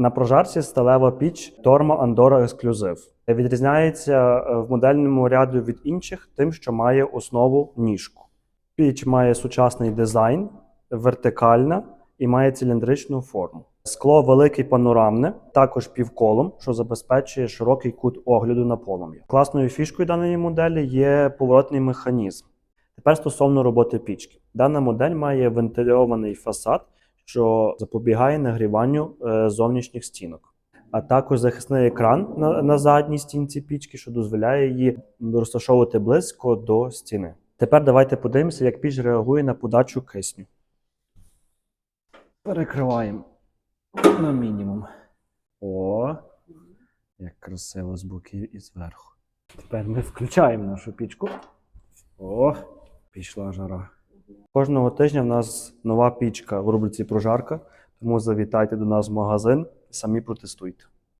На прожарці сталева піч Torma Andorra Exclusive. Відрізняється в модельному ряду від інших тим, що має основу ніжку. Піч має сучасний дизайн, вертикальна і має циліндричну форму. Скло велике панорамне, також півколом, що забезпечує широкий кут огляду на полум'я. Класною фішкою даної моделі є поворотний механізм. Тепер стосовно роботи пічки. Дана модель має вентильований фасад, що запобігає нагріванню зовнішніх стінок. А також захисний екран на задній стінці пічки, що дозволяє її розташовувати близько до стіни. Тепер давайте подивимося, як піч реагує на подачу кисню. Перекриваємо на мінімум. О, як красиво з боків і зверху. Тепер ми включаємо нашу пічку. О, пішла жара. Кожного тижня в нас нова пічка в рубриці «Прожарка», тому завітайте до нас в магазин і самі протестуйте.